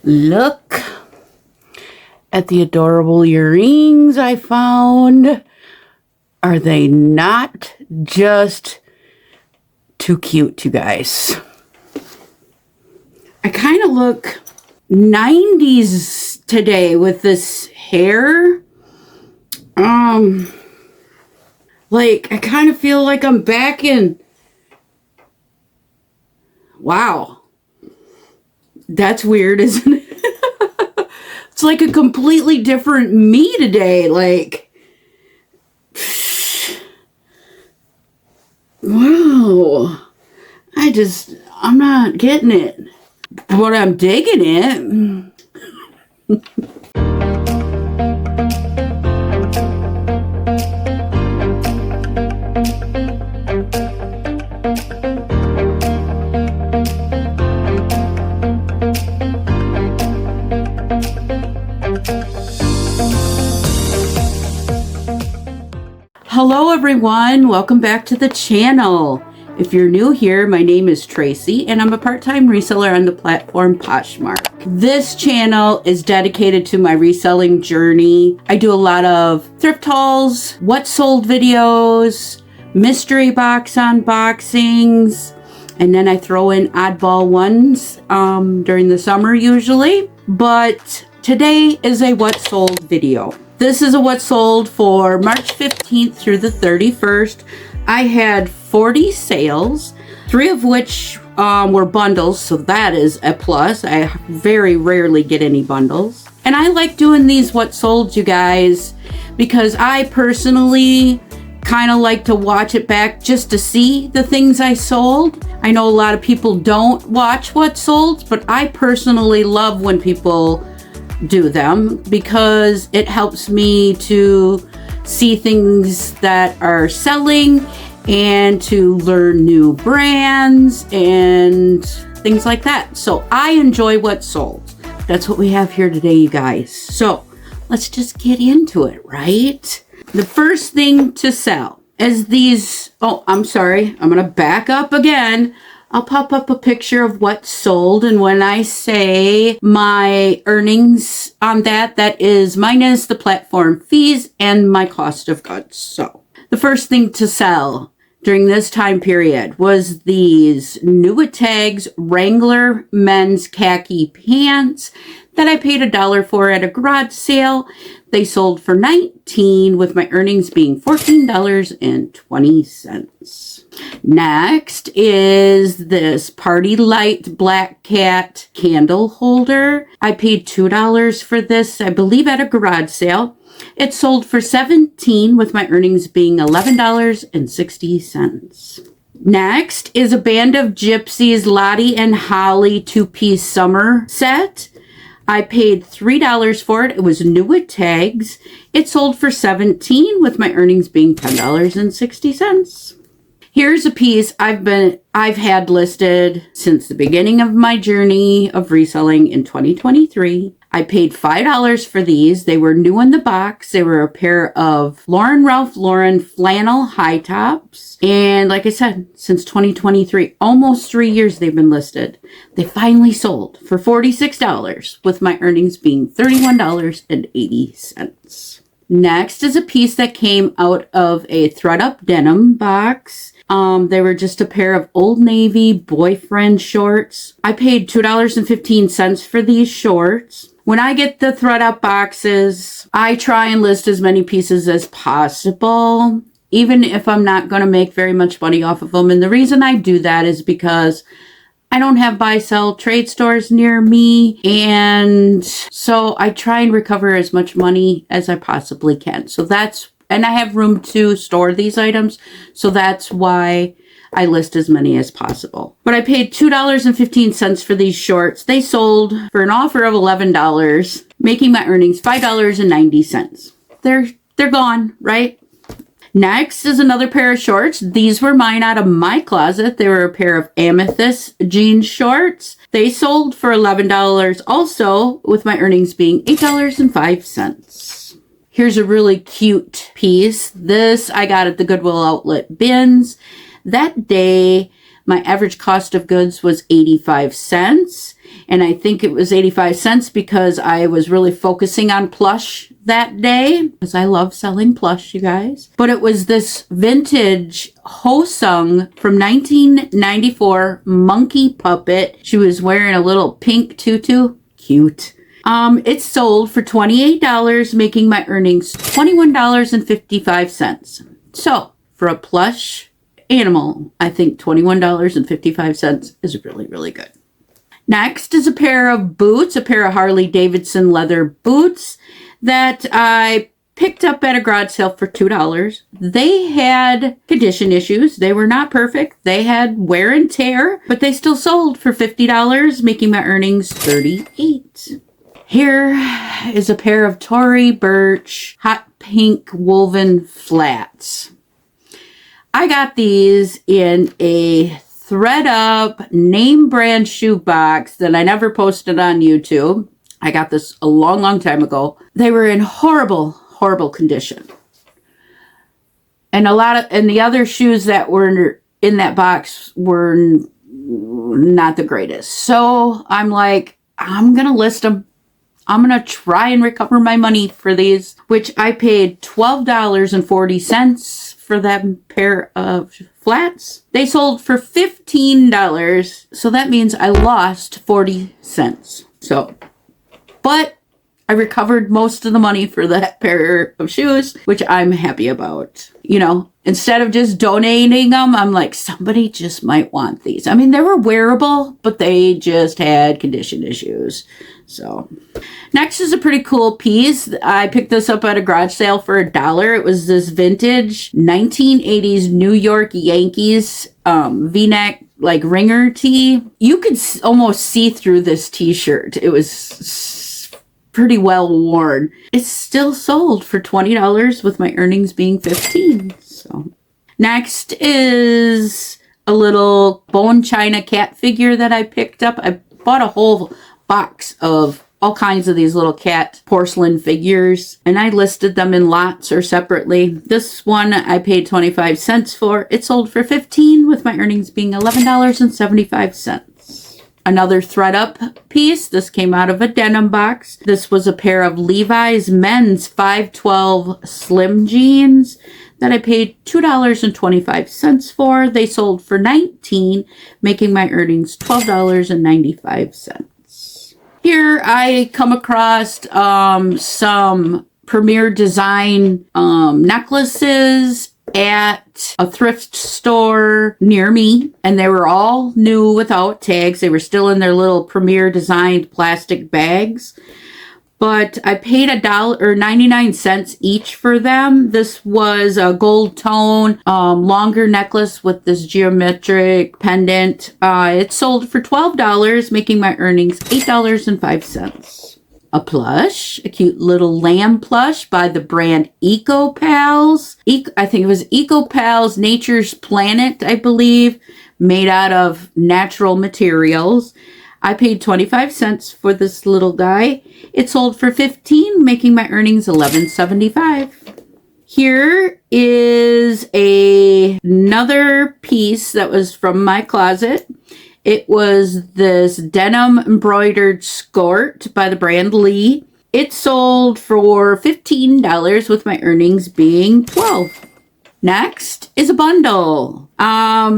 Look at the adorable earrings I found. Are they not just too cute, you guys? I kind of look 90s today with this hair. Like, I kind of feel like I'm back in... Wow. That's weird, isn't it? It's like a completely different me today. Like, wow. I'm not getting it. But I'm digging it. Hello everyone, welcome back to the channel. If you're new here, my name is Tracy and I'm a part-time reseller on the platform Poshmark. This channel is dedicated to my reselling journey. I do a lot of thrift hauls, what sold videos, mystery box unboxings, and then I throw in oddball ones during the summer usually. But today is a what sold video. This is a what sold for March 15th through the 31st. I had 40 sales, 3 of which were bundles, so that is a plus. I very rarely get any bundles. And I like doing these what sold, you guys, because I personally kind of like to watch it back just to see the things I sold. I know a lot of people don't watch what sold, but I personally love when people do them because it helps me to see things that are selling and to learn new brands and things like that. So I enjoy what sold. That's what we have here today, you guys. So let's just get into it, right? The first thing to sell is these. Oh, I'm sorry. I'm going to back up again. I'll pop up a picture of what sold, and when I say my earnings on that, that is minus the platform fees and my cost of goods. So the first thing to sell during this time period was these Nuitags Wrangler men's khaki pants that I paid $1 for at a garage sale. They sold for $19 with my earnings being $14.20. Next is this Party Light Black Cat candle holder. I paid $2 for this, I believe at a garage sale. It sold for $17 with my earnings being $11.60. Next is a Band of Gypsies Lottie and Holly 2-piece summer set. I paid $3 for it. It was Nuitags. It sold for $17 with my earnings being $10.60. Here's a piece I've had listed since the beginning of my journey of reselling in 2023. I paid $5 for these. They were new in the box. They were a pair of Ralph Lauren flannel high tops. And like I said, since 2023, almost 3 years they've been listed. They finally sold for $46 with my earnings being $31.80. Next is a piece that came out of a ThredUp denim box. They were just a pair of Old Navy boyfriend shorts. I paid $2.15 for these shorts. When I get the ThredUp boxes, I try and list as many pieces as possible, even if I'm not going to make very much money off of them. And the reason I do that is because I don't have buy-sell trade stores near me, and so I try and recover as much money as I possibly can. And I have room to store these items, so that's why I list as many as possible. But I paid $2.15 for these shorts. They sold for an offer of $11, making my earnings $5.90. They're gone, right? Next is another pair of shorts. These were mine out of my closet. They were a pair of amethyst jean shorts. They sold for $11 also, with my earnings being $8.05. Here's a really cute piece. This I got at the Goodwill Outlet bins. That day, my average cost of goods was 85 cents. and I think it was 85 cents because I was really focusing on plush that day, because I love selling plush, you guys. But it was this vintage Hosung from 1994 monkey puppet. She was wearing a little pink tutu. Cute. It sold for $28, making my earnings $21.55. So, for a plush animal, I think $21.55 is really, really good. Next is a pair of boots, a pair of Harley Davidson leather boots that I picked up at a garage sale for $2. They had condition issues. They were not perfect. They had wear and tear, but they still sold for $50, making my earnings $38. Here is a pair of Tory Burch hot pink woven flats. I got these in a ThredUp name brand shoe box that I never posted on YouTube. I got this a long, long time ago. They were in horrible, horrible condition. And the other shoes that were in that box were not the greatest. So I'm like, I'm going to list them. I'm going to try and recover my money for these, which I paid $12.40 for that pair of flats. They sold for $15, so that means I lost 40 cents. But I recovered most of the money for that pair of shoes, which I'm happy about. You know, instead of just donating them, I'm like, somebody just might want these. I mean, they were wearable, but they just had condition issues. So, next is a pretty cool piece. I picked this up at a garage sale for $1. It was this vintage 1980s New York Yankees V-neck like ringer tee. You could almost see through this t-shirt. It was pretty well worn. It's still sold for $20 with my earnings being $15. So, next is a little bone china cat figure that I picked up. I bought a whole box of all kinds of these little cat porcelain figures, and I listed them in lots or separately. This one I paid 25 cents for. It sold for $15 with my earnings being $11.75. Another ThredUp piece. This came out of a denim box. This was a pair of Levi's men's 512 slim jeans that I paid $2.25 for. They sold for $19, making my earnings $12.95. Here I come across some Premier Design necklaces at a thrift store near me, and they were all new without tags. They were still in their little Premier Designed plastic bags. But I paid $1.99 each for them. This was a gold tone, longer necklace with this geometric pendant. It sold for $12, making my earnings $8.05. A plush, a cute little lamb plush by the brand Eco Pals. I think it was Eco Pals Nature's Planet, I believe, made out of natural materials. I paid 25 cents for this little guy. It sold for $15, making my earnings $11.75. Here is another piece that was from my closet. It was this denim embroidered skirt by the brand Lee. It sold for $15 with my earnings being $12. Next is a bundle.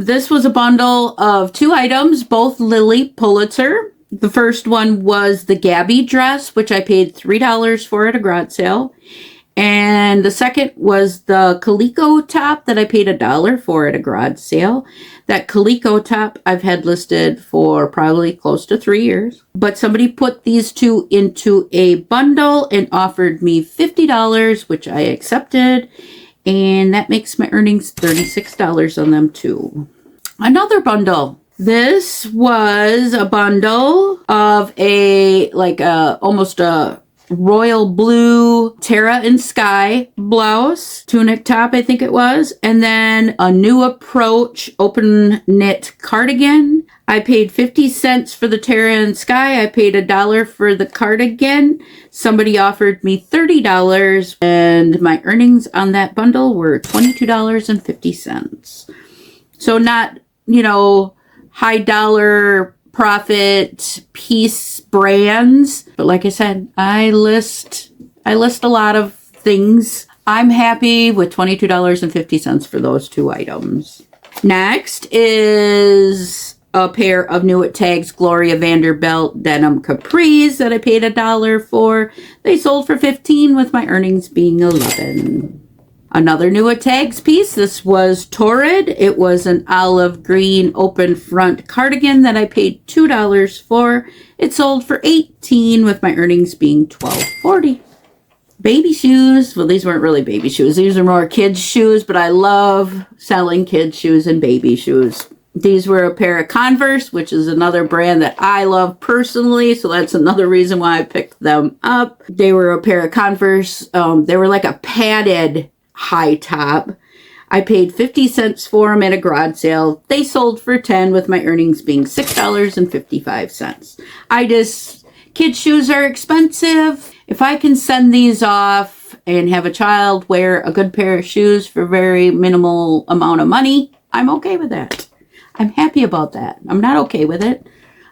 This was a bundle of 2 items, both Lilly Pulitzer. The first one was the Gabby dress, which I paid $3 for at a garage sale. And the second was the Calico top that I paid $1 for at a garage sale. That Calico top I've had listed for probably close to 3 years. But somebody put these two into a bundle and offered me $50, which I accepted. And that makes my earnings $36 on them too. Another bundle. This was a bundle of almost a royal blue Terra and Sky blouse, tunic top I think it was, and then a New Approach open knit cardigan. I paid 50 cents for the Terra and Sky. I paid $1 for the cardigan. Somebody offered me $30, and my earnings on that bundle were $22.50. So not, high dollar nonprofit peace brands. But like I said, I list a lot of things. I'm happy with $22.50 for those 2 items. Next is a pair of New It Tags Gloria Vanderbilt denim capris that I paid $1 for. They sold for $15 with my earnings being $11. Another New It Tags piece. This was Torrid. It was an olive green open front cardigan that I paid $2 for. It sold for $18 with my earnings being $12.40. Baby shoes. Well, these weren't really baby shoes. These are more kids' shoes, but I love selling kids' shoes and baby shoes. These were a pair of Converse, which is another brand that I love personally, so that's another reason why I picked them up. They were a pair of Converse. They were like a padded high top. I paid 50 cents for them at a garage sale. They sold for $10 with my earnings being $6.55. Kids' shoes are expensive. If I can send these off and have a child wear a good pair of shoes for very minimal amount of money, I'm okay with that. I'm happy about that. I'm not okay with it.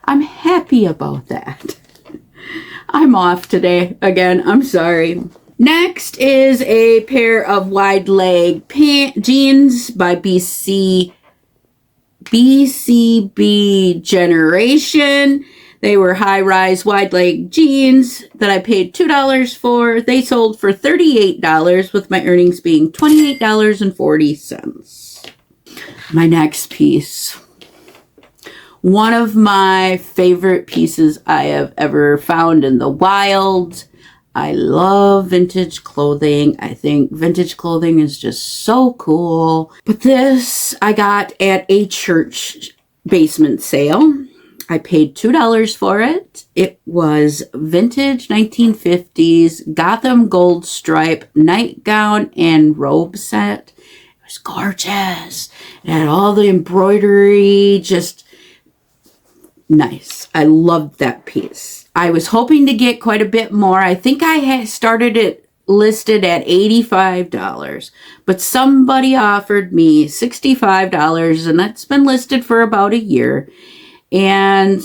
I'm happy about that. I'm off today again. I'm sorry. Next is a pair of wide leg jeans by BCB Generation. They were high-rise, wide-leg jeans that I paid $2 for. They sold for $38 with my earnings being $28.40. My next piece. One of my favorite pieces I have ever found in the wild. I love vintage clothing. I think vintage clothing is just so cool. But this I got at a church basement sale. I paid $2 for it. It was vintage 1950s Gotham gold stripe nightgown and robe set. It was gorgeous. It had all the embroidery, just nice. I loved that piece. I was hoping to get quite a bit more. I think I had started it listed at $85, but somebody offered me $65, and that's been listed for about a year. And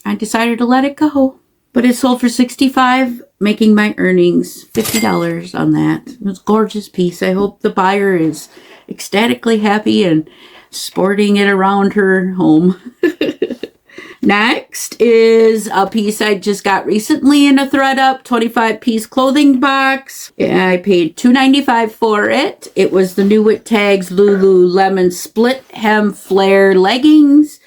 I decided to let it go. But it sold for $65, making my earnings $50 on that. It was a gorgeous piece. I hope the buyer is ecstatically happy and sporting it around her home. Next is a piece I just got recently in a ThredUp 25-piece clothing box. I paid $2.95 for it. It was the New It Tags Lululemon split hem flare leggings.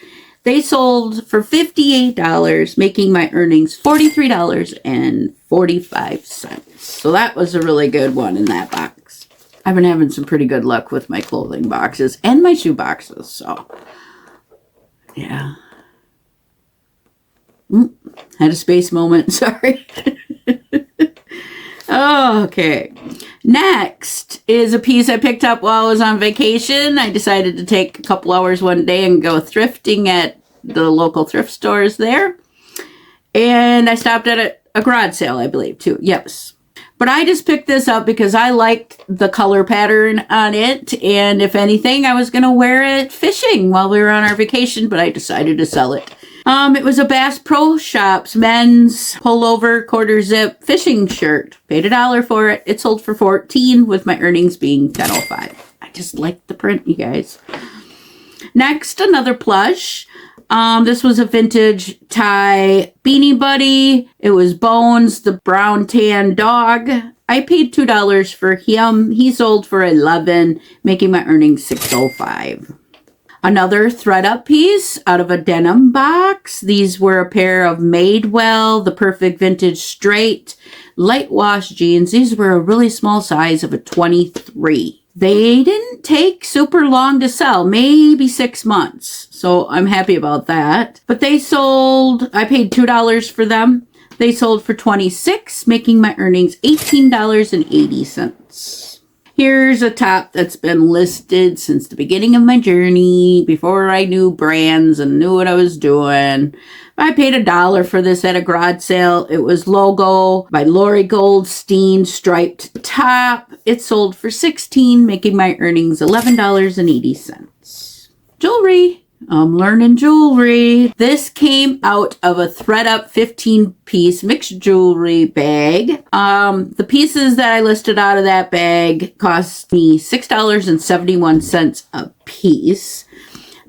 They sold for $58, making my earnings $43.45. So that was a really good one in that box. I've been having some pretty good luck with my clothing boxes and my shoe boxes. So, yeah. Had a space moment. Sorry. Okay. Next is a piece I picked up while I was on vacation. I decided to take a couple hours one day and go thrifting at the local thrift stores there. And I stopped at a garage sale, I believe, too. Yes. But I just picked this up because I liked the color pattern on it. And if anything, I was going to wear it fishing while we were on our vacation, but I decided to sell it. It was a Bass Pro Shops men's pullover quarter zip fishing shirt. Paid $1 for it. It sold for $14 with my earnings being $10.05. I just liked the print, you guys. Next, another plush. This was a vintage tie Beanie Buddy. It was Bones, the brown tan dog. I paid $2 for him. He sold for $11, making my earnings $6.05. Another ThredUp piece out of a denim box. These were a pair of Madewell, the perfect vintage straight light wash jeans. These were a really small size of a 23. They didn't take super long to sell, maybe 6 months. So I'm happy about that. But they sold, I paid $2 for them. They sold for $26, making my earnings $18.80. Here's a top that's been listed since the beginning of my journey, before I knew brands and knew what I was doing. I paid $1 for this at a garage sale. It was Logo by Lori Goldstein striped top. It sold for $16, making my earnings $11.80. Jewelry. I'm learning jewelry. This came out of a thredUP 15-piece mixed jewelry bag. The pieces that I listed out of that bag cost me $6.71 a piece.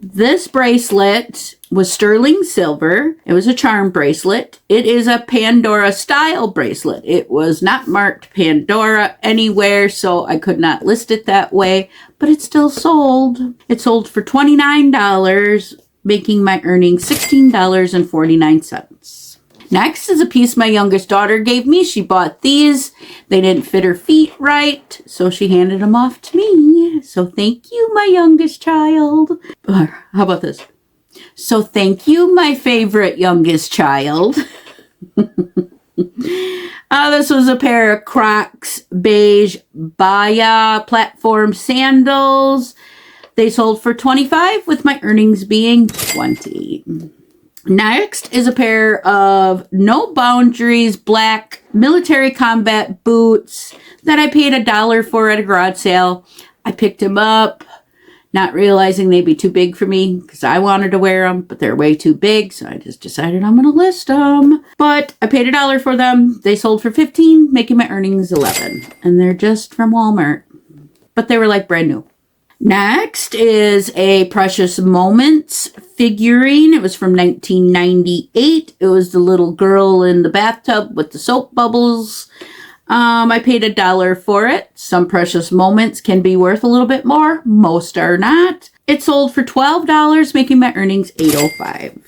This bracelet was sterling silver. It was a charm bracelet. It is a Pandora style bracelet. It was not marked Pandora anywhere, so I could not list it that way, but it still sold. It sold for $29, making my earnings $16.49. Next is a piece my youngest daughter gave me. She bought these. They didn't fit her feet right, so she handed them off to me. So thank you, my youngest child. How about this? So thank you, my favorite youngest child. This was a pair of Crocs beige Baya platform sandals. They sold for $25, with my earnings being $20. Next is a pair of No Boundaries black military combat boots that I paid $1 for at a garage sale. I picked them up, not realizing they'd be too big for me because I wanted to wear them, but they're way too big, so I just decided I'm going to list them. But I paid $1 for them. They sold for $15, making my earnings $11. And they're just from Walmart, but they were like brand new. Next is a Precious Moments figurine. It was from 1998. It was the little girl in the bathtub with the soap bubbles. I paid $1 for it. Some Precious Moments can be worth a little bit more. Most are not. It sold for $12, making my earnings $8.05.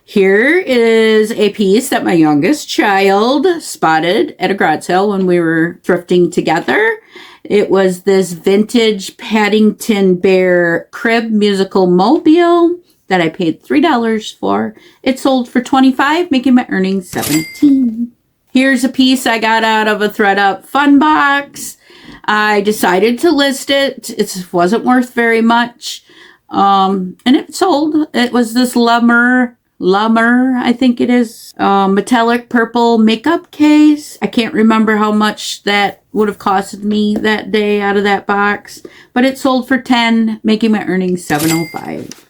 Here is a piece that my youngest child spotted at a garage sale when we were thrifting together. It was this vintage Paddington Bear crib musical mobile that I paid $3 for. It sold for $25, making my earnings $17. Here's a piece I got out of a thredUP fun box. I decided to list it. It wasn't worth very much. And it sold. It was this Lummer, I think it is, metallic purple makeup case. I can't remember how much that would have costed me that day out of that box, but it sold for $10, making my earnings $7.05.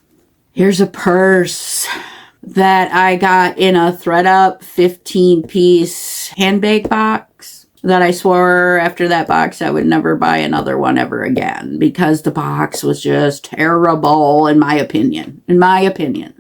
Here's a purse that I got in a thredUP 15-piece handbag box that I swore after that box I would never buy another one ever again because the box was just terrible in my opinion. It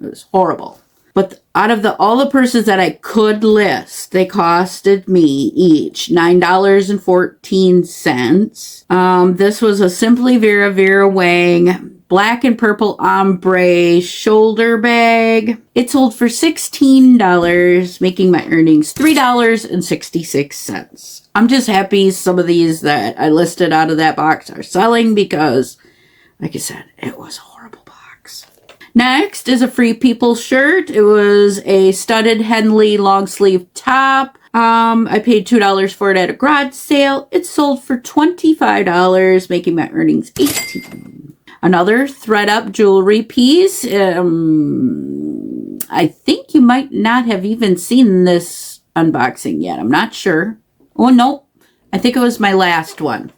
was horrible. But out of all the purses that I could list, they costed me each $9.14. This was a Simply Vera Wang black and purple ombre shoulder bag. It sold for $16, making my earnings $3.66. I'm just happy some of these that I listed out of that box are selling because, like I said, it was horrible. Next is a Free People shirt. It was a studded Henley long sleeve top. I paid $2 for it at a garage sale. It sold for $25, making my earnings $18. Another thredUP jewelry piece. I think you might not have even seen this unboxing yet. I'm not sure. Oh, no. I think it was my last one.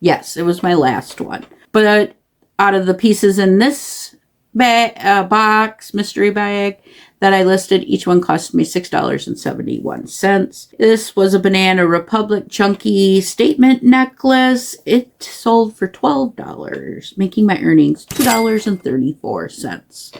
Yes, it was my last one. But out of the pieces in this box, mystery bag that I listed, each one cost me $6.71. This was a Banana Republic chunky statement necklace. It sold for $12, making my earnings $2.34.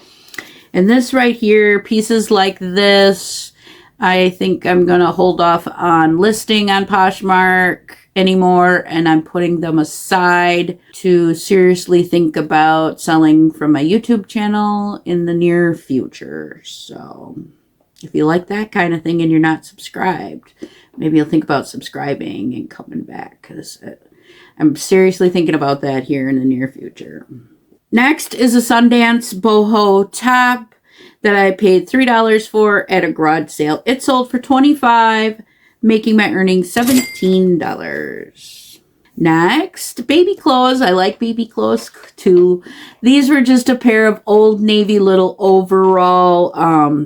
And this right here, pieces like this, I think I'm going to hold off on listing on Poshmark anymore, and I'm putting them aside to seriously think about selling from my YouTube channel in the near future. So if you like that kind of thing and you're not subscribed, maybe you'll think about subscribing and coming back, because I'm seriously thinking about that here in the near future. Next is a Sundance boho top that I paid $3 for at a garage sale. It sold for $25, making my earnings $17. Next, baby clothes. I like baby clothes too. These were just a pair of Old Navy little overall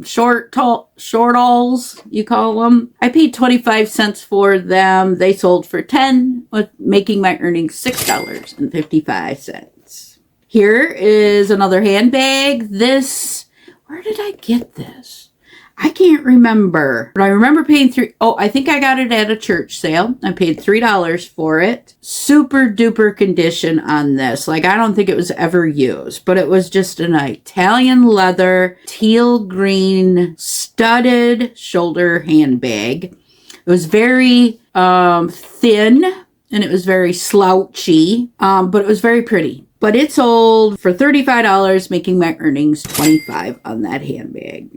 shortalls, you call them. I paid 25 cents for them. They sold for $10, making my earnings $6.55. Here is another handbag. Where did I get this? I can't remember, but I remember paying I think I got it at a church sale. I paid $3 for it. Super duper condition on this. Like, I don't think it was ever used, but it was just an Italian leather, teal green, studded shoulder handbag. It was very thin and it was very slouchy, but it was very pretty. But it sold for $35, making my earnings $25 on that handbag.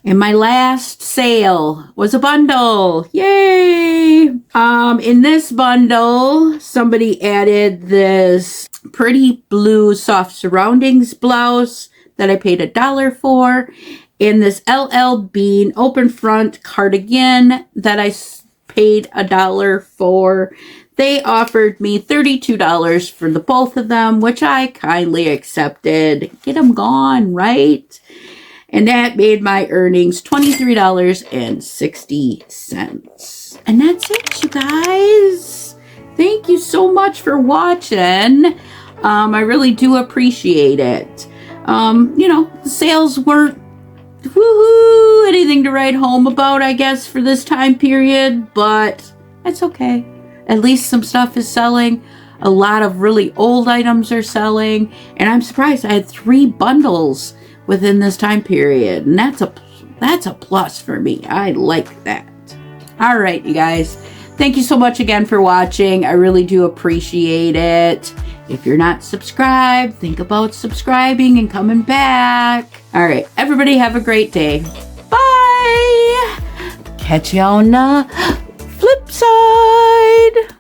And my last sale was a bundle. Yay! In this bundle, somebody added this pretty blue soft surroundings blouse that I paid $1 for, and this LL Bean open front cardigan that I paid $1 for. They offered me $32 for the both of them, which I kindly accepted. Get them gone, right? And that made my earnings $23.60. And that's it, you guys. Thank you so much for watching. I really do appreciate it. The sales weren't anything to write home about, I guess, for this time period, but that's okay. At least some stuff is selling. A lot of really old items are selling, and I'm surprised I had 3 bundles within this time period, and that's a plus for me. I like that. All right, you guys, thank you so much again for watching. I really do appreciate it. If you're not subscribed, think about subscribing and coming back. All right, everybody have a great day. Bye. Catch you on the flip side.